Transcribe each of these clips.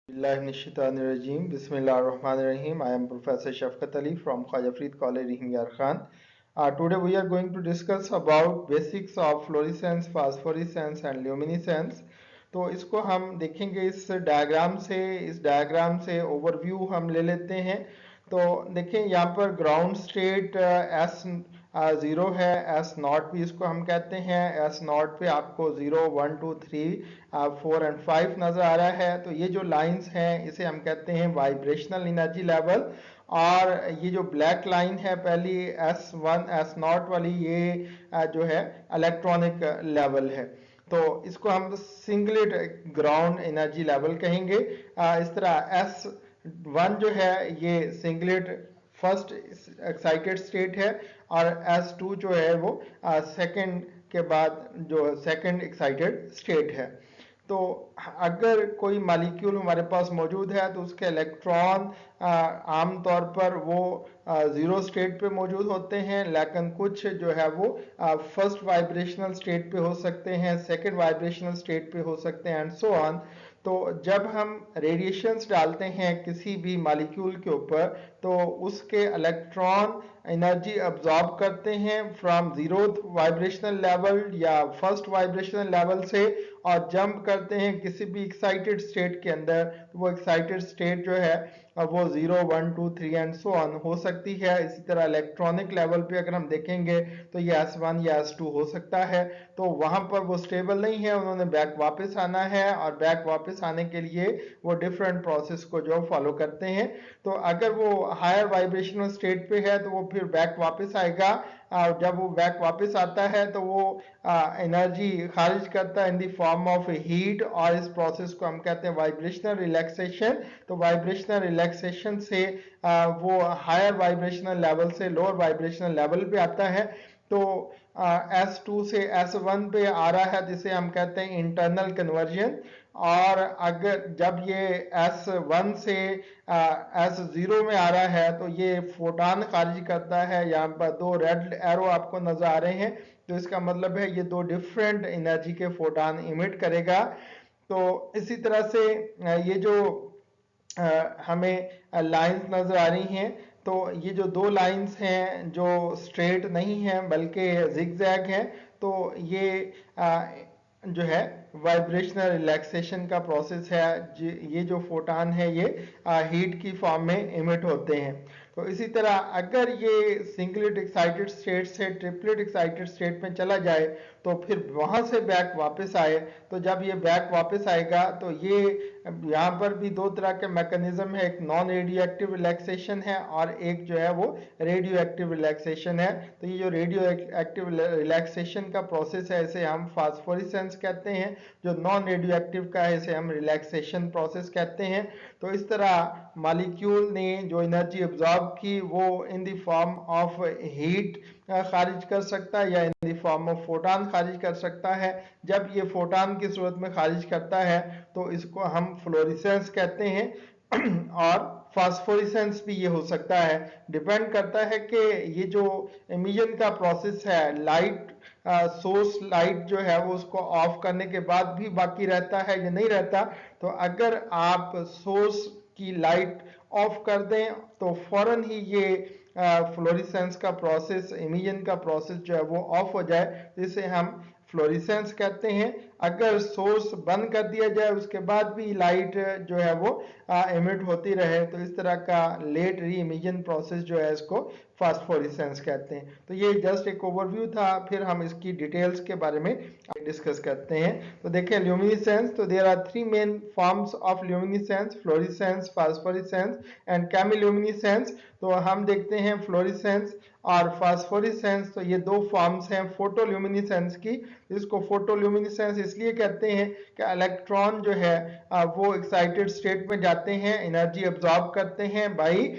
Bismillahirrahmanirrahim. Bismillahirrahmanirrahim. I am Professor Shafqat Ali from Khwaja Farid College, Yar Khan. Today we are going to discuss about basics of fluorescence, phosphorescence and luminescence. तो इसको हम देखेंगे इस diagram से overview हम ले लेते हैं। तो देखें यहाँ पर ग्राउंड स्टेट एस ज़ीरो है, एस नॉट भी इसको हम कहते हैं। एस नॉट पे आपको 0 1 2 3 4 एंड 5 नज़र आ रहा है। तो ये जो लाइंस हैं इसे हम कहते हैं वाइब्रेशनल एनर्जी लेवल। और ये जो ब्लैक लाइन है पहली S1 एस नॉट वाली, ये जो है इलेक्ट्रॉनिक लेवल है। तो इसको हम सिंगलेट ग्राउंड एनर्जी लेवल कहेंगे। इस तरह S1 जो है ये सिंगलेट फर्स्ट एक्साइटेड स्टेट है, और S2 जो है वो सेकंड के बाद जो सेकंड एक्साइटेड स्टेट है। तो अगर कोई मॉलिक्यूल हमारे पास मौजूद है तो उसके इलेक्ट्रॉन आमतौर पर वो ज़ीरो स्टेट पे मौजूद होते हैं, लेकिन कुछ जो है वो फर्स्ट वाइब्रेशनल स्टेट पे हो सकते हैं, सेकंड वाइब्रेशनल स्टेट पे हो सकते हैं एंड सो ऑन। तो जब हम रेडिएशंस डालते हैं किसी भी मॉलिक्यूल के ऊपर तो उसके इलेक्ट्रॉन एनर्जी अब्जॉर्ब करते हैं फ्रॉम जीरोथ वाइब्रेशनल लेवल या फर्स्ट वाइब्रेशनल लेवल से, और जंप करते हैं किसी भी एक्साइटेड स्टेट के अंदर। तो वो एक्साइटेड स्टेट जो है वो 0 1 2 3 एंड सो ऑन हो सकती है। इसी तरह इलेक्ट्रॉनिक लेवल पे अगर हम देखेंगे तो ये S1 या S2 हो सकता है। तो वहां पर वो स्टेबल नहीं है, उन्होंने बैक वापस आना है, और बैक वापस आने के लिए वो डिफरेंट प्रोसेस को जो फॉलो करते हैं। तो अगर वो हायर वाइब्रेशनल स्टेट पे है तो वो फिर बैक वापस आएगा। जब वो बैक वापस आता है तो वो एनर्जी खारिज करता है इन द फॉर्म ऑफ हीट, और इस प्रोसेस को हम कहते हैं वाइब्रेशनल रिलैक्सेशन। तो वाइब्रेशनल रिलैक्सेशन से वो हायर वाइब्रेशनल लेवल से लोअर वाइब्रेशनल लेवल पे आता है। तो S2 से S1 पे आ रहा है, जिसे हम कहते हैं इंटरनल कन्वर्जन। और अगर जब ये S1 से S0 में आ रहा है तो ये फोटान खारिज करता है। यहाँ पर दो रेड एरो आपको नजर आ रहे हैं, तो इसका मतलब है ये दो डिफरेंट एनर्जी के फोटान इमिट करेगा। तो इसी तरह से ये जो हमें लाइंस नजर आ रही हैं, तो ये जो दो लाइंस हैं जो स्ट्रेट नहीं हैं बल्कि जिगजैग हैं, तो ये जो है वाइब्रेशनल रिलैक्सेशन का प्रोसेस है। ये जो फोटान है ये हीट की फॉर्म में इमिट होते हैं। तो इसी तरह अगर ये सिंगलेट एक्साइटेड स्टेट से ट्रिपलेट एक्साइटेड स्टेट में चला जाए तो फिर वहां से बैक वापस आए, तो जब ये बैक वापस आएगा तो ये यहाँ पर भी दो तरह के मैकेनिज्म है, एक नॉन रेडियो एक्टिव रिलैक्सेशन है और एक जो है वो रेडियो एक्टिव रिलैक्सेशन है। तो ये जो रेडियो एक्टिव रिलैक्सेशन का प्रोसेस है इसे हम फास्फोरेसेंस कहते हैं, जो नॉन रेडियो एक्टिव का है इसे हम रिलैक्सेशन प्रोसेस कहते हैं। तो इस तरह मॉलिक्यूल ने जो एनर्जी अब्जॉर्ब की वो इन द फॉर्म ऑफ हीट खारिज कर सकता है या इन द फॉर्म ऑफ फोटान खारिज कर सकता है। जब ये फोटान की सूरत में खारिज करता है तो इसको हम फ्लोरेसेंस कहते हैं और फास्फोरेसेंस भी ये हो सकता है। डिपेंड करता है कि ये जो एमिशन का प्रोसेस है, लाइट सोर्स लाइट जो है वो उसको ऑफ करने के बाद भी बाकी रहता है या नहीं रहता। तो अगर आप सोर्स की लाइट ऑफ कर दें तो फौरन ही ये फ्लोरेसेंस का प्रोसेस, एमिशन का प्रोसेस जो है वो ऑफ हो जाए, जिसे हम फ्लोरेसेंस कहते हैं। अगर सोर्स बंद कर दिया जाए उसके बाद भी लाइट जो है वो एमिट होती रहे, तो इस तरह का लेट री इमिशन प्रोसेस जो है इसको फास्फोरेसेंस कहते हैं। तो ये जस्ट एक ओवरव्यू था, फिर हम इसकी डिटेल्स के बारे में डिस्कस करते हैं। तो देखें ल्यूमिनेसेंस, तो there are three main forms of luminescence, fluorescence, phosphorescence and chemiluminescence. तो हम देखते हैं फ्लोरेसेंस और फास्फोरेसेंस, तो ये दो फॉर्म्स हैं फोटोल्यूमिनेसेंस की। इसको फोटोल्यूमिनेसेंस इसलिए कहते हैं कि इलेक्ट्रॉन जो है वो एक्साइटेड स्टेट में जाते हैं, एनर्जी अब्जॉर्ब करते हैं बाई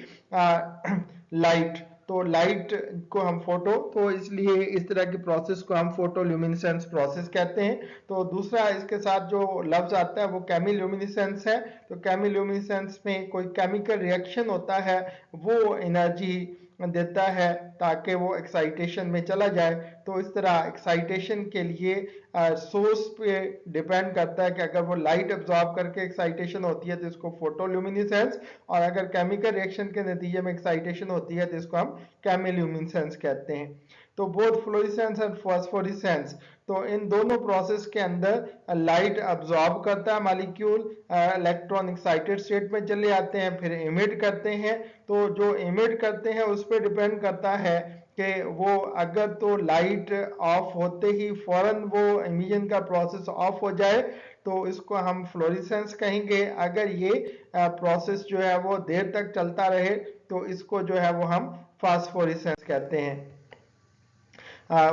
लाइट। तो लाइट को हम फोटो, तो इसलिए इस तरह की प्रोसेस को हम फोटोल्यूमिनेसेंस प्रोसेस कहते हैं। तो दूसरा इसके साथ जो लफ्ज आता है वो केमिल्यूमिनेसेंस है। तो केमिल्यूमिनेसेंस में कोई केमिकल रिएक्शन होता है, वो एनर्जी देता है ताकि वो एक्साइटेशन में चला जाए। तो इस तरह एक्साइटेशन के लिए सोर्स पे डिपेंड करता है कि अगर वो लाइट एब्जॉर्ब करके एक्साइटेशन होती है तो इसको फोटोल्यूमिनेसेंस, और अगर केमिकल रिएक्शन के नतीजे में एक्साइटेशन होती है तो इसको हम केमिल्यूमिनेसेंस कहते हैं। तो बोथ फ्लोरेसेंस एंड फास्फोरेसेंस, तो इन दोनों प्रोसेस के अंदर लाइट अब्जॉर्ब करता है मॉलिक्यूल, इलेक्ट्रॉन एक्साइटेड स्टेट में चले आते हैं, फिर इमिट करते हैं। तो जो इमिट करते हैं उस पर डिपेंड करता है कि वो अगर तो लाइट ऑफ होते ही फौरन वो इमिशन का प्रोसेस ऑफ हो जाए तो इसको हम फ्लोरेसेंस कहेंगे। अगर ये प्रोसेस जो है वो देर तक चलता रहे तो इसको जो है वो हम फास्फोरेसेंस कहते हैं।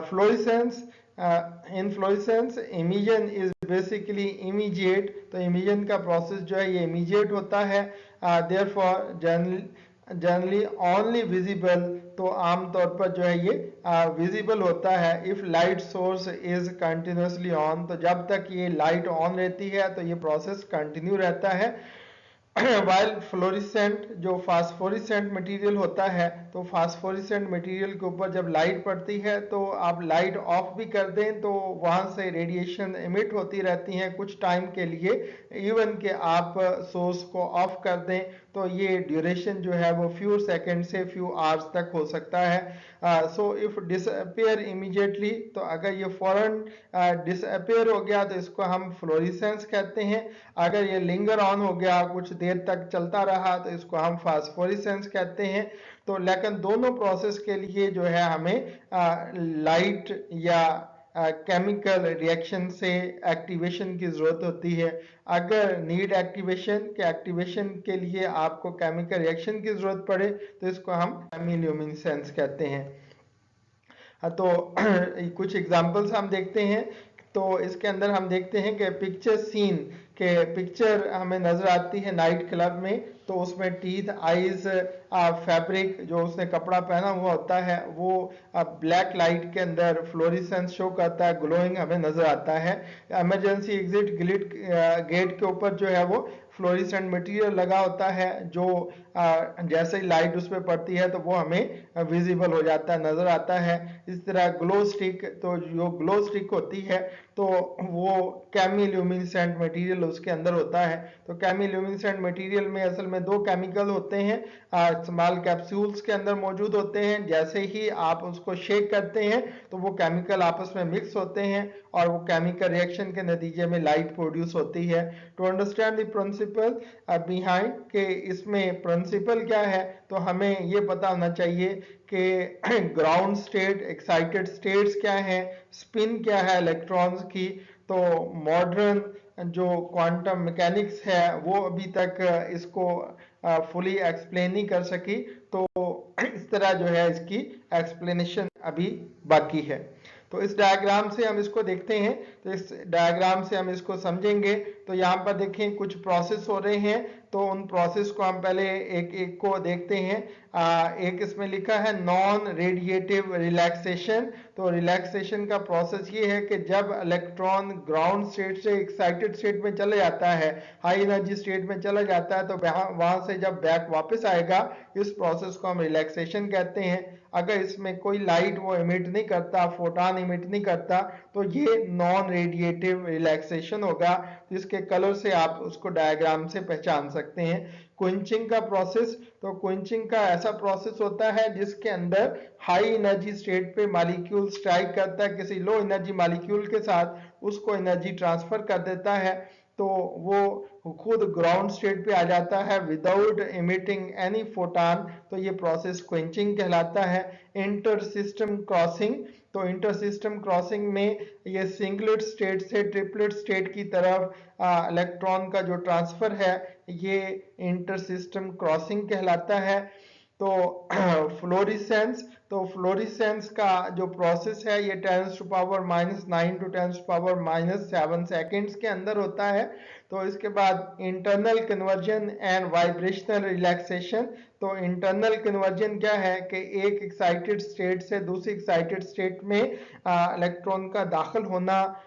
Fluorescence, in fluorescence emission is basically immediate, तो इमिशन का प्रोसेस जो है ये इमीडिएट होता है। देयरफॉर जनरली ओनली विजिबल, तो आमतौर पर जो है ये विजिबल होता है if light source is continuously on, तो जब तक ये लाइट ऑन रहती है तो ये प्रोसेस कंटिन्यू रहता है। वाइल फ्लोरिसेंट, जो फास्फोरिसेंट मटेरियल होता है, तो फास्फोरिसेंट मटेरियल के ऊपर जब लाइट पड़ती है तो आप लाइट ऑफ भी कर दें तो वहां से रेडिएशन इमिट होती रहती हैं कुछ टाइम के लिए। इवन कि आप सोर्स को ऑफ कर दें तो ये ड्यूरेशन जो है वो फ्यू सेकेंड से फ्यू आवर्स तक हो सकता है। सो इफ डिसअपियर इमीडिएटली, तो अगर ये फौरन डिसअपियर हो गया तो इसको हम फ्लोरेसेंस कहते हैं। अगर ये लिंगर ऑन हो गया, कुछ देर तक चलता रहा, तो इसको हम फास्फोरेसेंस कहते हैं। तो लेकिन दोनों प्रोसेस के लिए जो है हमें लाइट या केमिकल रिएक्शन से एक्टिवेशन की जरूरत होती है। अगर नीड एक्टिवेशन के एक्टिवेशन के लिए आपको केमिकल रिएक्शन की जरूरत पड़े तो इसको हम केमिल्यूमिनेसेंस कहते हैं। तो कुछ एग्जांपल्स हम देखते हैं। तो इसके अंदर हम देखते हैं कि पिक्चर सीन के पिक्चर हमें नजर आती है नाइट क्लब में, तो उसमें टीथ, आईज, फैब्रिक जो उसने कपड़ा पहना हुआ होता है वो ब्लैक लाइट के अंदर फ्लोरेसेंस शो करता है, ग्लोइंग हमें नजर आता है। इमरजेंसी एग्जिट गेट के ऊपर जो है वो फ्लोरेसेंट मटेरियल लगा होता है जो जैसे ही लाइट उस पर पड़ती है तो वो हमें विजिबल हो जाता है, नजर आता है। इस तरह ग्लो स्टिक, तो जो ग्लो स्टिक होती है तो वो केमिल्यूमिनेसेंट मटेरियल उसके अंदर होता है। तो केमिल्यूमिनेसेंट मटेरियल में असल में दो केमिकल होते हैं, स्मॉल कैप्सूल्स के अंदर मौजूद होते हैं। जैसे ही आप उसको शेक करते हैं तो वो केमिकल आपस में मिक्स होते हैं और वो केमिकल रिएक्शन के नतीजे में लाइट प्रोड्यूस होती है। To understand the principle behind के इसमें प्रिंसिपल क्या है, तो हमें ये पता होना चाहिए कि ग्राउंड स्टेट, एक्साइटेड स्टेट्स क्या है, स्पिन क्या है इलेक्ट्रॉन्स की। तो मॉडर्न जो क्वांटम मैकेनिक्स है वो अभी तक इसको फुली एक्सप्लेन नहीं कर सकी, तो इस तरह जो है इसकी एक्सप्लेनेशन अभी बाकी है। तो इस डायग्राम से हम इसको देखते हैं, तो इस डायग्राम से हम इसको समझेंगे। तो यहाँ पर देखें कुछ प्रोसेस हो रहे हैं, तो उन प्रोसेस को हम पहले एक एक को देखते हैं। एक इसमें लिखा है नॉन रेडिएटिव रिलैक्सेशन। तो रिलैक्सेशन का प्रोसेस ये है कि जब इलेक्ट्रॉन ग्राउंड स्टेट से एक्साइटेड स्टेट में चले जाता है, हाई एनर्जी स्टेट में चला जाता है, तो वहां से जब बैक वापस आएगा इस प्रोसेस को हम रिलैक्सेशन कहते हैं। अगर इसमें कोई लाइट वो इमिट नहीं करता, फोटॉन इमिट नहीं करता, तो ये नॉन रेडिएटिव रिलैक्सेशन होगा। तो इसके कलर से आप उसको डायग्राम से पहचान सकते हैं। क्विंचिंग का प्रोसेस, तो क्विंचिंग का ऐसा प्रोसेस होता है जिसके अंदर हाई एनर्जी स्टेट पे मॉलिक्यूल स्ट्राइक करता है किसी लो एनर्जी मॉलिक्यूल के साथ, उसको एनर्जी ट्रांसफर कर देता है, तो वो खुद ग्राउंड स्टेट पे आ जाता है विदाउट इमिटिंग एनी फोटॉन। तो ये प्रोसेस क्वेंचिंग कहलाता है। इंटर सिस्टम क्रॉसिंग, तो इंटर सिस्टम क्रॉसिंग में ये सिंगलेट स्टेट से ट्रिपलेट स्टेट की तरफ इलेक्ट्रॉन का जो ट्रांसफर है ये इंटर सिस्टम क्रॉसिंग कहलाता है। तो फ्लोरेसेंस, तो फ्लोरेसेंस का जो प्रोसेस है ये 10⁻⁻⁹ to 10⁻⁷ सेकेंड्स के अंदर होता है। तो इसके बाद internal conversion and vibrational relaxation. तो इंटरनल कन्वर्जन क्या है कि एक एक्साइटेड स्टेट से दूसरी एक्साइटेड स्टेट में इलेक्ट्रॉन का दाखिल होना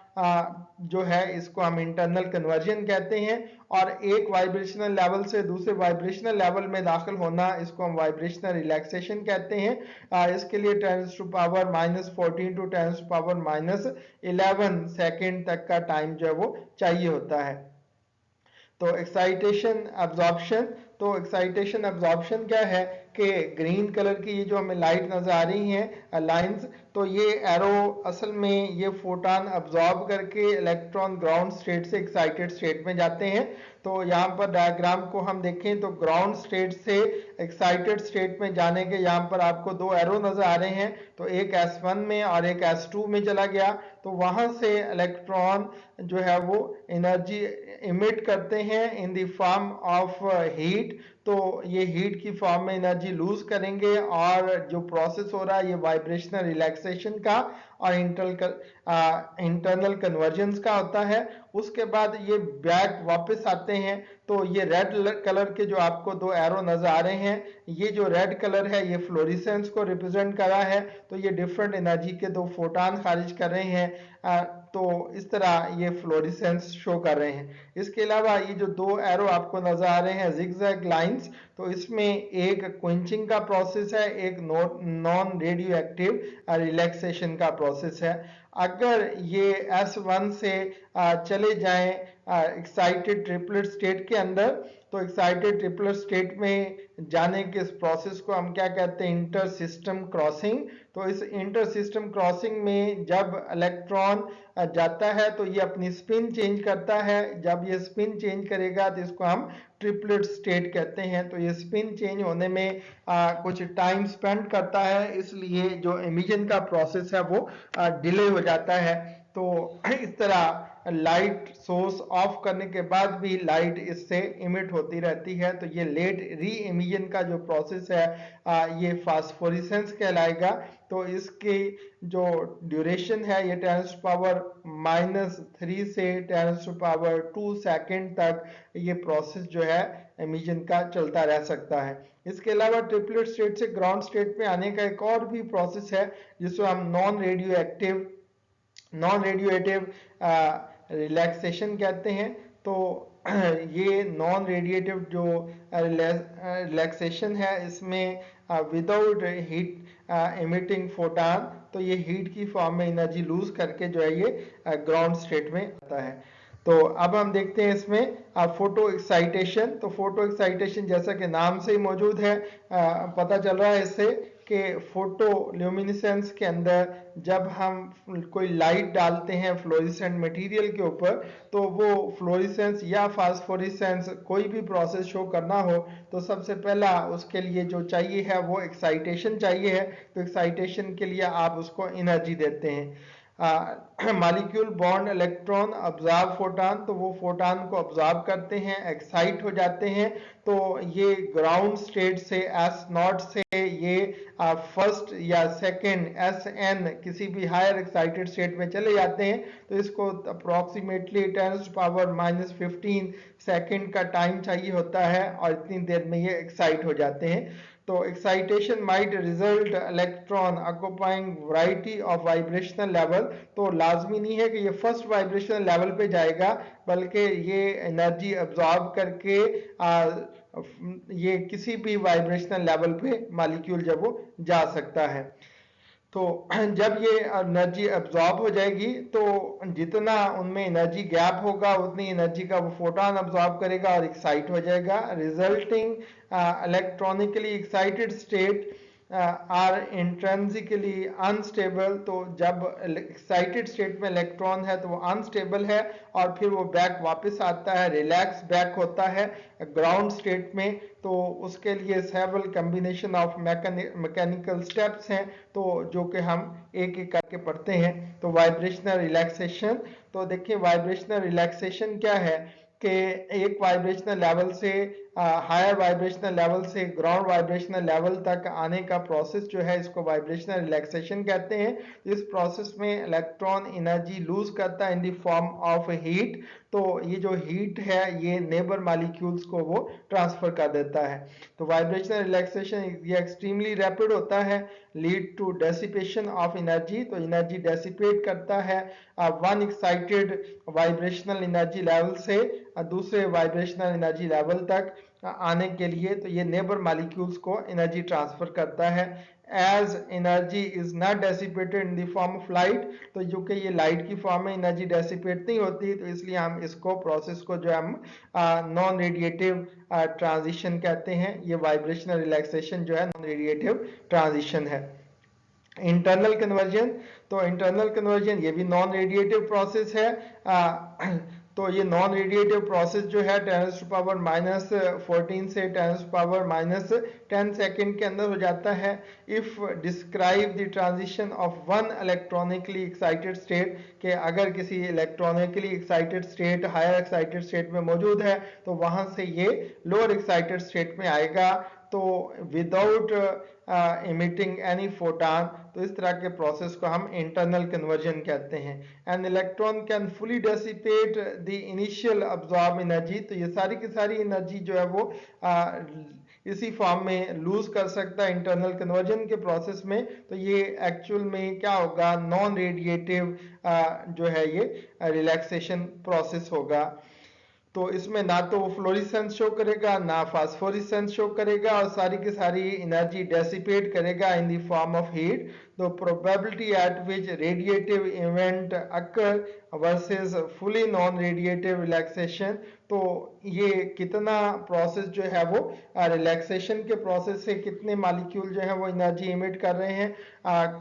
जो है इसको हम इंटरनल कन्वर्जन कहते हैं, और एक वाइब्रेशनल लेवल से दूसरे वाइब्रेशनल लेवल में दाखिल होना इसको हम वाइब्रेशनल रिलैक्सेशन कहते हैं। इसके लिए 10⁻⁻14 टू 10⁻⁻11 सेकेंड तक का टाइम जो है वो चाहिए होता है। तो एक्साइटेशन एब्जॉर्प्शन, तो एक्साइटेशन एब्जॉर्प्शन क्या है कि ग्रीन कलर की ये जो हमें लाइट नजर आ रही हैं लाइंस, तो ये एरो असल में ये फोटॉन अब्जॉर्ब करके इलेक्ट्रॉन ग्राउंड स्टेट से एक्साइटेड स्टेट में जाते हैं। तो यहाँ पर डायग्राम को हम देखें तो ग्राउंड स्टेट से एक्साइटेड स्टेट में जाने के यहाँ पर आपको दो एरो नजर आ रहे हैं, तो एक S1 में और एक S2 में चला गया। तो वहां से इलेक्ट्रॉन जो है वो एनर्जी इमिट करते हैं इन द फॉर्म ऑफ हीट। तो ये हीट की फॉर्म में एनर्जी लूज करेंगे और जो प्रोसेस हो रहा है ये वाइब्रेशनल रिलैक्सेशन का और इंटरनल कन्वर्जेंस का होता है। उसके बाद ये बैक वापस आते हैं। तो ये रेड कलर के जो आपको दो एरो नजर आ रहे हैं, ये जो रेड कलर है ये फ्लोरेसेंस को रिप्रेजेंट कर रहा है। तो ये डिफरेंट एनर्जी के दो फोटॉन खारिज कर रहे हैं। तो इस तरह ये फ्लोरेसेंस शो कर रहे हैं। इसके अलावा ये जो दो एरो आपको नजर आ रहे हैं जिगजैग लाइंस, तो इसमें एक क्विंचिंग का प्रोसेस है, एक नॉन रेडियो एक्टिव रिलैक्सेशन का प्रोसेस है। अगर ये S1 से चले जाएं एक्साइटेड ट्रिपलेट स्टेट के अंदर, तो एक्साइटेड ट्रिपलेट स्टेट में जाने के इस प्रोसेस को हम क्या कहते हैं, इंटर सिस्टम क्रॉसिंग। तो इस इंटर सिस्टम क्रॉसिंग में जब इलेक्ट्रॉन जाता है तो ये अपनी स्पिन चेंज करता है। जब ये स्पिन चेंज करेगा तो इसको हम ट्रिपलेट स्टेट कहते हैं। तो ये स्पिन चेंज होने में कुछ टाइम स्पेंड करता है, इसलिए जो इमिशन का प्रोसेस है वो डिले हो जाता है। तो इस तरह लाइट सोर्स ऑफ करने के बाद भी लाइट इससे इमिट होती रहती है। तो ये लेट री इमिशन का जो प्रोसेस है ये फास्फोरेसेंस कहलाएगा। तो इसकी जो ड्यूरेशन है ये 10⁻³ से 10⁻² सेकेंड तक ये प्रोसेस जो है इमिशन का चलता रह सकता है। इसके अलावा ट्रिपलेट स्टेट से ग्राउंड स्टेट में आने का एक और भी प्रोसेस है जिसको हम नॉन रेडिएटिव रिलैक्सेशन कहते हैं। तो ये नॉन रेडिएटिव जो रिलैक्सेशन है इसमें विदाउट हीट इमिटिंग फोटॉन, तो ये हीट की फॉर्म में एनर्जी लूज करके जो है ये ग्राउंड स्टेट में आता है। तो अब हम देखते हैं इसमें फोटो एक्साइटेशन। तो फोटो एक्साइटेशन जैसा कि नाम से ही मौजूद है, पता चल रहा है इससे कि फोटो ल्यूमिनेसेंस के अंदर जब हम कोई लाइट डालते हैं फ्लोरेसेंट मटेरियल के ऊपर, तो वो फ्लोरेसेंस या फास्फोरेसेंस कोई भी प्रोसेस शो करना हो तो सबसे पहला उसके लिए जो चाहिए है वो एक्साइटेशन चाहिए है। तो एक्साइटेशन के लिए आप उसको एनर्जी देते हैं। Molecule bond electron absorb photon, तो वो फोटॉन को ऑब्जॉर्ब करते हैं, एक्साइट हो जाते हैं। तो ये ग्राउंड स्टेट से S0 से ये फर्स्ट या सेकंड SN किसी भी हायर एक्साइटेड स्टेट में चले जाते हैं। तो इसको अप्रोक्सीमेटली 10⁻⁻15 सेकंड का टाइम चाहिए होता है और इतनी देर में ये एक्साइट हो जाते हैं। तो excitation might result electron occupying variety of vibrational level. तो लाजमी नहीं है कि ये फर्स्ट वाइब्रेशनल लेवल पे जाएगा, बल्कि ये एनर्जी अब्जॉर्ब करके ये किसी भी वाइब्रेशनल लेवल पे मॉलिक्यूल जब वो जा सकता है। तो जब ये एनर्जी अब्जॉर्ब हो जाएगी तो जितना उनमें एनर्जी गैप होगा उतनी एनर्जी का वो फोटॉन अब्जॉर्ब करेगा और एक्साइट हो जाएगा। Resulting electronically excited state are intrinsically unstable. तो जब एक्साइटेड स्टेट में इलेक्ट्रॉन है तो वो अनस्टेबल है और फिर वो बैक वापस आता है, रिलैक्स बैक होता है ग्राउंड स्टेट में। तो उसके लिए several combination of mechanical steps हैं, तो जो कि हम एक एक करके पढ़ते हैं। तो वाइब्रेशनल रिलैक्सेशन, तो देखिए वाइब्रेशनल रिलैक्सेशन क्या है कि एक वाइब्रेशनल लेवल से हायर वाइब्रेशनल लेवल से ग्राउंड वाइब्रेशनल लेवल तक आने का प्रोसेस जो है इसको वाइब्रेशनल रिलैक्सेशन कहते हैं। इस प्रोसेस में इलेक्ट्रॉन एनर्जी लूज करता है इन द फॉर्म ऑफ हीट। तो ये जो हीट है ये नेबर मॉलिक्यूल्स को वो ट्रांसफर कर देता है। तो वाइब्रेशनल रिलैक्सेशन ये एक्सट्रीमली रैपिड होता है, lead to dissipation of energy. तो एनर्जी डेसिपेट करता है one excited vibrational energy level से दूसरे वाइब्रेशनल एनर्जी लेवल तक आने के लिए। तो ये नेबर मॉलिक्यूल्स को एनर्जी ट्रांसफर करता है। As energy is not dissipated in the form of light, तो जो कि ये लाइट की फॉर्म में एनर्जी डेसिपेट नहीं होती, तो इसलिए हम इसको प्रोसेस को जो हम नॉन रेडिएटिव ट्रांजिशन कहते हैं। ये वाइब्रेशनल रिलैक्सेशन जो है नॉन रेडिएटिव ट्रांजिशन है। इंटरनल कन्वर्जन, तो इंटरनल कन्वर्जन ये भी नॉन रेडिएटिव प्रोसेस है। तो ये नॉन रेडिएटिव प्रोसेस जो है 10⁻⁻14 से 10⁻⁻10 सेकेंड के अंदर हो जाता है। If describe the transition of one electronically excited state, कि अगर किसी electronically excited state higher excited state में मौजूद है तो वहां से ये लोअर एक्साइटेड स्टेट में आएगा, तो विदाउट इमिटिंग एनी फोटॉन। तो इस तरह के प्रोसेस को हम इंटरनल कन्वर्जन कहते हैं। An electron can fully dissipate the initial absorb energy, तो ये सारी की सारी एनर्जी जो है वो इसी फॉर्म में लूज कर सकता है इंटरनल कन्वर्जन के प्रोसेस में। तो ये एक्चुअल में क्या होगा, नॉन रेडिएटिव जो है ये रिलैक्सेशन प्रोसेस होगा। तो इसमें ना तो फ्लोरिसेंस शो करेगा ना फास्फोरिसेंस शो करेगा और सारी की सारी एनर्जी डेसिपेट करेगा in the form of heat. तो probability at which radiative event occur versus fully non radiative relaxation, तो ये कितना प्रोसेस जो है वो रिलैक्सेशन के प्रोसेस से कितने मॉलिक्यूल जो है वो एनर्जी इमिट कर रहे हैं,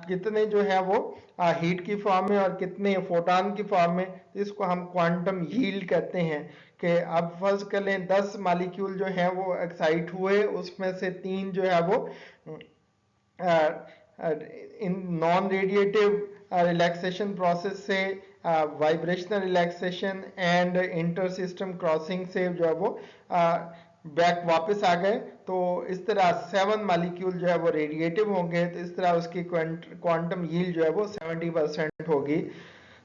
कितने जो है वो हीट की फॉर्म में और कितने फोटॉन की फॉर्म में, इसको हम क्वांटम यील्ड कहते हैं। कि अब फर्ज कर लें 10 मॉलिक्यूल जो हैं वो एक्साइट हुए, उसमें से 3 जो है वो in non radiative relaxation process से vibrational relaxation and intersystem crossing से जो है वो बैक वापस आ गए। तो इस तरह 7 मॉलिक्यूल जो है वो रेडिएटिव होंगे, तो इस तरह उसकी क्वांटम यील्ड जो है वो 70% होगी।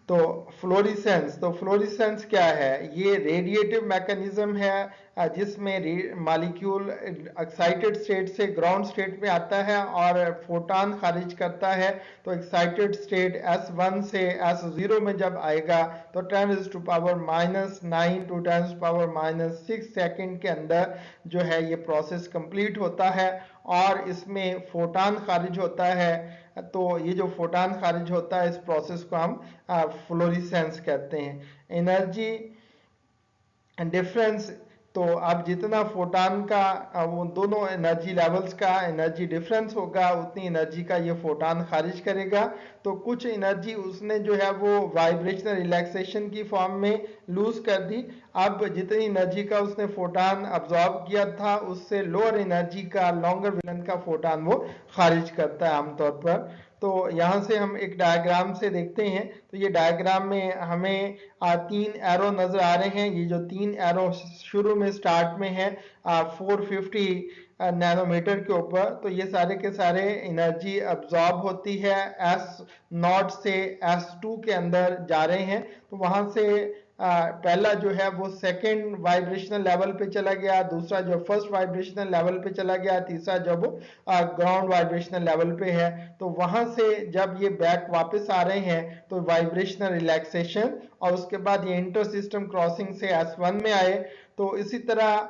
तो फ्लोरिसेंस, तो फ्लोरिसेंस क्या है, ये रेडिएटिव मैकेनिज्म है जिसमें मॉलिक्यूल एक्साइटेड स्टेट से ग्राउंड स्टेट में आता है और फोटॉन खारिज करता है। तो एक्साइटेड स्टेट S1 से S0 में जब आएगा तो 10⁻⁻9 टू 10⁻⁻6 सेकेंड के अंदर जो है ये प्रोसेस कंप्लीट होता है और इसमें फोटॉन खारिज होता है। तो ये जो फोटॉन खारिज होता है इस प्रोसेस को हम फ्लोरिसेंस कहते हैं। एनर्जी डिफरेंस, तो अब जितना फोटॉन का वो दोनों एनर्जी लेवल्स का एनर्जी डिफरेंस होगा उतनी एनर्जी का ये फोटॉन खारिज करेगा। तो कुछ एनर्जी उसने जो है वो वाइब्रेशनल रिलैक्सेशन की फॉर्म में लूज कर दी। अब जितनी एनर्जी का उसने फोटॉन अब्जॉर्ब किया था उससे लोअर एनर्जी का लॉन्गर वेवलेंथ का फोटॉन वो खारिज करता है आमतौर पर। तो यहाँ से हम एक डायग्राम से देखते हैं। तो ये डायग्राम में हमें 3 एरो नजर आ रहे हैं। ये जो 3 एरो शुरू में स्टार्ट में है 450 नैनोमीटर के ऊपर, तो ये सारे के सारे एनर्जी अब्जॉर्ब होती है S0 से S2 के अंदर जा रहे हैं। तो वहां से पहला जो है वो सेकंड वाइब्रेशनल लेवल पे चला गया, दूसरा जो फर्स्ट वाइब्रेशनल लेवल पे चला गया, तीसरा जब वो ग्राउंड वाइब्रेशनल लेवल पे है। तो वहां से जब ये बैक वापस आ रहे हैं तो वाइब्रेशनल रिलैक्सेशन और उसके बाद ये इंटर सिस्टम क्रॉसिंग से S1 में आए। तो इसी तरह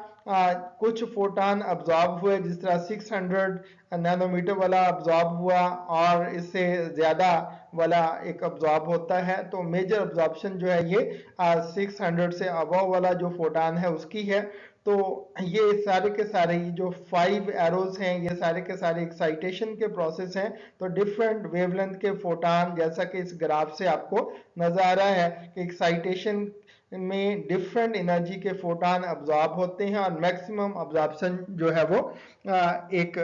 कुछ फोटॉन अब्जॉर्ब हुए, जिस तरह 600 नैनोमीटर वाला अब्जॉर्ब हुआ और इससे ज्यादा वाला एक अब्जॉर्ब होता है। तो मेजर अब्जॉर्प्शन जो है ये 600 से अबव वाला जो फोटॉन है उसकी है। तो ये सारे के सारे जो 5 एरोज हैं ये सारे के सारे एक्साइटेशन के प्रोसेस हैं। तो डिफरेंट वेवलेंथ के फोटॉन, जैसा कि इस ग्राफ से आपको नजर आ रहा है कि एक्साइटेशन में डिफरेंट एनर्जी के फोटान अब्जॉर्ब होते हैं और मैक्सिमम अब्जॉर्प्शन जो है वो एक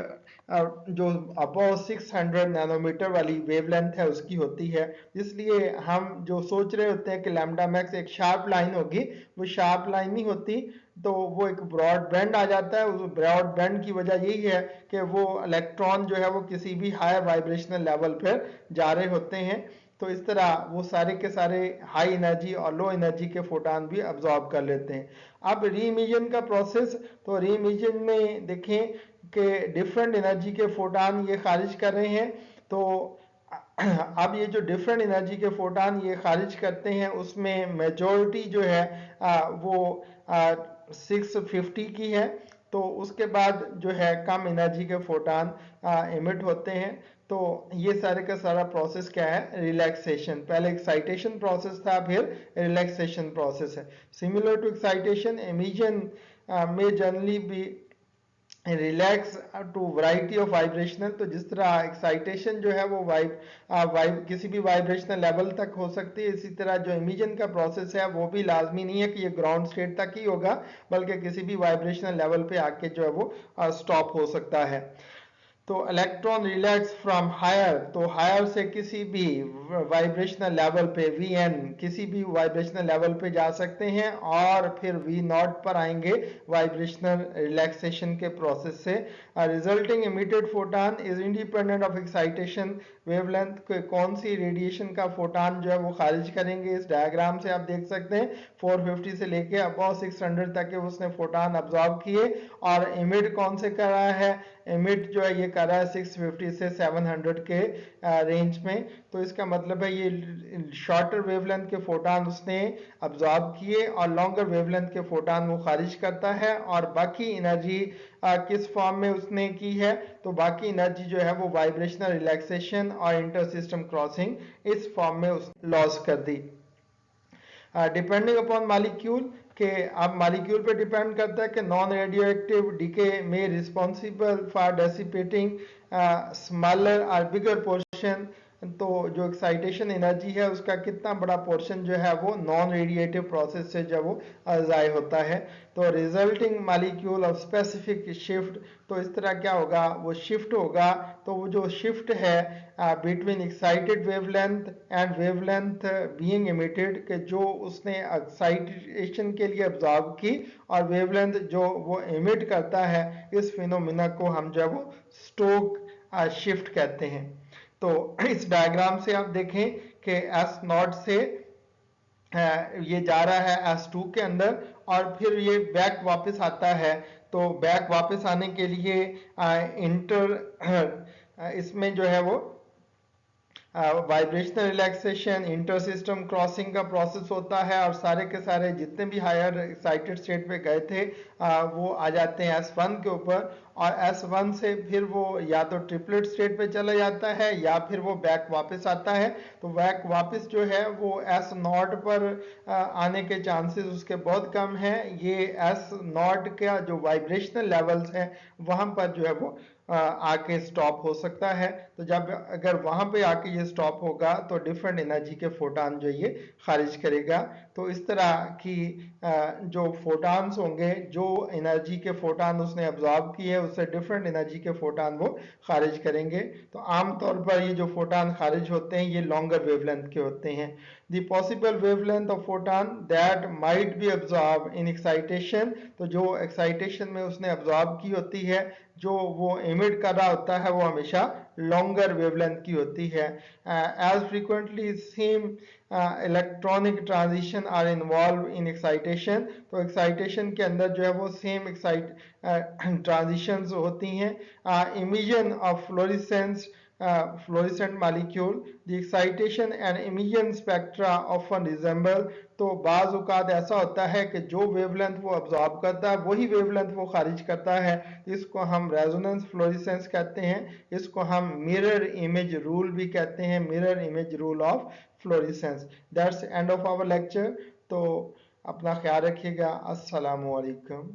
जो अबव 600 नैनोमीटर वाली वेवलेंथ है उसकी होती है। इसलिए हम जो सोच रहे होते हैं कि लैम्डा मैक्स एक शार्प लाइन होगी, वो शार्प लाइन नहीं होती, तो वो एक ब्रॉड बैंड आ जाता है। उस ब्रॉड बैंड की वजह यही है कि वो इलेक्ट्रॉन जो है वो किसी भी हायर वाइब्रेशनल लेवल पर जा रहे होते हैं। तो इस तरह वो सारे के सारे हाई एनर्जी और लो एनर्जी के फोटान भी अब्जॉर्ब कर लेते हैं। अब रीइमिशन का प्रोसेस, तो रीइमिशन में देखें कि डिफरेंट एनर्जी के फोटान ये खारिज कर रहे हैं। तो अब ये जो डिफरेंट एनर्जी के फोटान ये खारिज करते हैं उसमें मेजॉरिटी जो है वो 650 की है। तो उसके बाद जो है कम एनर्जी के फोटान इमिट होते हैं। तो ये सारे का सारा प्रोसेस क्या है, रिलैक्सेशन। पहले एक्साइटेशन प्रोसेस था, फिर रिलैक्सेशन प्रोसेस है। सिमिलर टू एक्साइटेशन, एमिशन में जनरली भी relax to variety of vibrational. तो जिस तरह एक्साइटेशन जो है वो किसी भी वाइब्रेशनल लेवल तक हो सकती है, इसी तरह जो इमिशन का प्रोसेस है वो भी लाजमी नहीं है कि ये ग्राउंड स्टेट तक ही होगा, बल्कि किसी भी वाइब्रेशनल लेवल पे आके जो है वो स्टॉप हो सकता है। तो इलेक्ट्रॉन रिलैक्स फ्रॉम हायर, तो हायर से किसी भी वाइब्रेशनल लेवल पे Vn किसी भी वाइब्रेशनल लेवल पे जा सकते हैं और फिर V0 पर आएंगे वाइब्रेशनल रिलैक्सेशन के प्रोसेस से। Resulting emitted photon is independent of excitation wavelength. कौन सी रेडिएशन का फोटान जो है वो खारिज करेंगे, इस डायग्राम से आप देख सकते हैं 450 से लेके अबव 600 तक के उसने फोटान अब्जॉर्ब किए और इमिट कौन से कर रहा है, इमिट जो है ये कर रहा है 650 से 700 के रेंज में। तो इसका मतलब है ये शॉर्टर वेवलेंथ के फोटान उसने अब्जॉर्ब किए और लॉन्गर वेवलेंथ के फोटान वो खारिज करता है। और बाकी एनर्जी किस फॉर्म में उसने की है, तो बाकी एनर्जी जो है वो वाइब्रेशनल रिलैक्सेशन और इंटर सिस्टम क्रॉसिंग इस फॉर्म में उस लॉस कर दी। डिपेंडिंग अपॉन मॉलिक्यूल, के अब मॉलिक्यूल पे डिपेंड करता है कि नॉन रेडियो एक्टिव डीके में रिस्पॉन्सिबल फॉर डेसिपेटिंग स्मॉलर और बिगर पोर्शन। तो जो एक्साइटेशन एनर्जी है उसका कितना बड़ा पोर्शन जो है वो नॉन रेडिएटिव प्रोसेस से जब वो ज़ाय होता है। तो resulting molecule of specific shift, तो इस तरह क्या होगा, वो शिफ्ट होगा। तो वो जो शिफ्ट है between excited wavelength and wavelength being emitted, के जो उसने एक्साइटेशन के लिए अब्जॉर्ब की और वेवलेंथ जो वो इमिट करता है, इस फिनोमिना को हम जो है वो स्टोक शिफ्ट कहते हैं। तो इस डायग्राम से आप देखें कि S0 से ये जा रहा है S2 के अंदर और फिर ये बैक वापस आता है। तो बैक वापस आने के लिए इसमें जो है वो vibrational relaxation, inter system crossing का प्रोसेस होता है और सारे के सारे जितने भी हायर एक्साइटेड स्टेट पे गए थे वो आ जाते हैं S1 के ऊपर। और S1 से फिर वो या तो ट्रिपलेट स्टेट पे चला जाता है या फिर वो बैक वापस आता है। तो बैक वापस जो है वो S0 पर आने के चांसेस उसके बहुत कम हैं। ये S0 का जो वाइब्रेशनल लेवल्स हैं वहां पर जो है वो आके स्टॉप हो सकता है। तो जब अगर वहां पे आके ये स्टॉप होगा तो डिफरेंट एनर्जी के फोटान जो ये खारिज करेगा। तो इस तरह की जो फोटान्स होंगे, जो एनर्जी के फोटान उसने अब्जॉर्ब किए उससे डिफरेंट एनर्जी के फोटान वो खारिज करेंगे। तो आमतौर पर ये जो फोटान खारिज होते हैं ये लॉन्गर वेवलेंथ के होते हैं। The possible wavelength of photon that might be absorbed in excitation, तो जो excitation में उसने absorb की होती है, जो वो emit कर रहा होता है, वो हमेशा longer wavelength की होती है। As frequently same electronic transition are involved in excitation, तो excitation के अंदर जो है वो same transitions होती हैं। Emission of fluorescent molecule, the excitation and emission spectra often resemble। तो बाज औकात ऐसा होता है कि जो वेवलेंथ वो अब्जॉर्ब करता है वही वेवलेंथ वो खारिज करता है। इसको हम रेजोनेंस फ्लोरेसेंस कहते हैं। इसको हम मिरर इमेज रूल भी कहते हैं, mirror image rule of fluorescence. That's end of our lecture. तो अपना ख्याल रखिएगा। अस्सलामु अलैकुम।